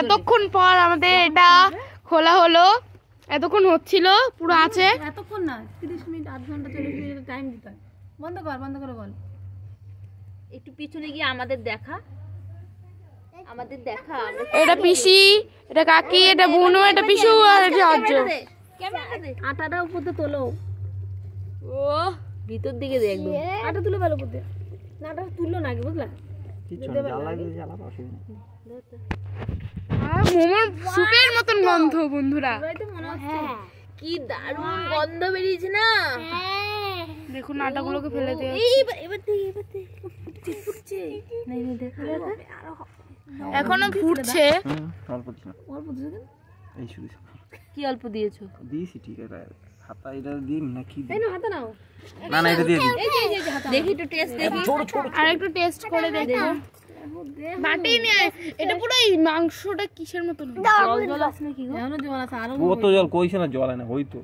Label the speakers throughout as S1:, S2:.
S1: এতক্ষণ পর আমাদের এটা খোলা হলো, এতক্ষণ হচ্ছিল পুরো আছে।
S2: এতক্ষণ না, 30 মিনিট, আধ ঘন্টা, 40 মিনিট টাইম দিতে হয়। বন্ধ করে বল।
S3: একটু পিছনে গিয়ে আমাদের দেখা।
S1: এটা পিসি, এটা কাকি, এটা বুনু, এটা পিসু, আর এটা অর্জ।
S2: আটাটা উপরে তোলো।
S3: ও ভিতর দিকে দে একদম।
S2: আটা তুলে ভালো উপরে। না আটা তুললো না আগে, বুঝলা?
S1: মোমোর সুপের মতন গন্ধ বন্ধুরা।
S3: কি দারুণ গন্ধ বেরিয়েছে না।
S1: দেখুন আটাগুলোকে ফেলে দিয়ে এখনো ফুটছে।
S3: কি অল্প দিয়েছো?
S4: দিয়েছি ঠিক আছে। হাতা এটা দিন না কি?
S2: এই নাও হাতা নাও।
S4: না না এটা দিয়ে দিই।
S2: এই যে হাতা।
S3: দেখি একটু টেস্ট দেখি।
S1: আর একটু টেস্ট করে দেখো। বাটি নিয়ে এটা পুরো এই মাংসটা কিসের মতন?
S3: জল আছে নাকি গো?
S2: এখনো জল আছে আরো।
S4: কত জল কইছে না, জল না হইতো।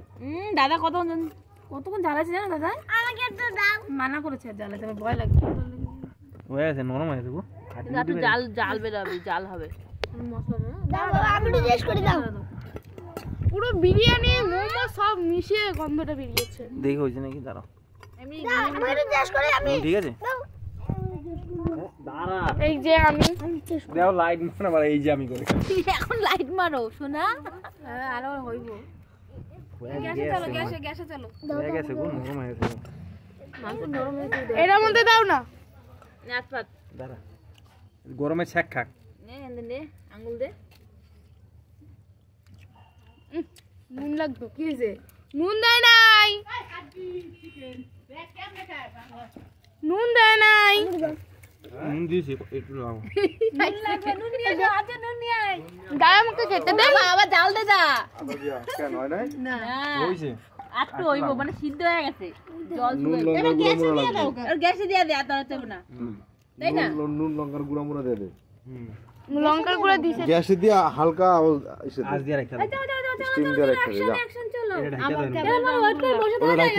S3: দাদা
S2: কতক্ষণ জ্বালাইছে জানো দাদা? আমাকে একটু দাও। মানা করেছে জ্বালাতে, আমার ভয় লাগছে।
S4: হয়ে আছে, নরম হয়ে যাবে।
S3: একটু জাল বেরোবে, জাল হবে।
S2: মশলা
S1: দাও আমি একটু টেস্ট করে দাও। পুরো বিরিয়ানি মোমো সব মিশিয়ে গন্ধটা বেরিয়েছে।
S4: দেখি হইছে নাকি, দাঁড়াও।
S3: আমি
S1: একটু টেস্ট করে আমি।
S4: ঠিক আছে দাঁড়া।
S1: এই যে আমি
S4: দাও লাইট না বাড়া, এই যে আমি করে
S3: এখন লাইট মারো সোনা।
S2: আরো হইব। গ্যাসে চলো।
S4: হয়ে গেছে গো, নরম হয়ে গেছে।
S2: মাংস নরম হয়েছে।
S1: এটার মধ্যে দাও না।
S3: নাচপাত
S4: দাঁড়া, গরমে ছ্যাক খাক।
S3: নে আঙ্গুল দে।
S1: নুন লাগতো।
S2: কি হয়েছে?
S1: নুন দেয় নাই। নুন দেয় নাই।
S4: নুন দিয়েছি একটু লাও।
S2: নুন নিয়ে যাও, আচ্ছা নুন নিয়ে আয়।
S1: দাও আমাকে খেতে দে।
S3: আবার জাল দে যা।
S4: কেন হয় নাই?
S2: না
S4: হইছে
S3: একটু হইব, মানে সিদ্ধ হয়ে গেছে। জল
S4: নুন
S3: শুকিয়ে
S4: লঙ্কার গুঁড়া মোড়া লাগবে।
S3: আর গ্যাসে দিয়ে দে, আর ধরতে না। তাই না?
S5: নুন লঙ্কার গুঁড়া মোড়া দিয়ে দে।
S1: লঙ্কার গুঁড়া দিছে।
S5: গ্যাসে দিয়ে হালকা
S4: আজ দিয়ে রাখতে হবে।
S2: যাও
S5: স্টিম দিয়ে রাখতে হবে। যা
S2: অ্যাকশন চলো।
S4: এটা ঢাকা দেন।
S2: ওয়েট করে বসে থাকো।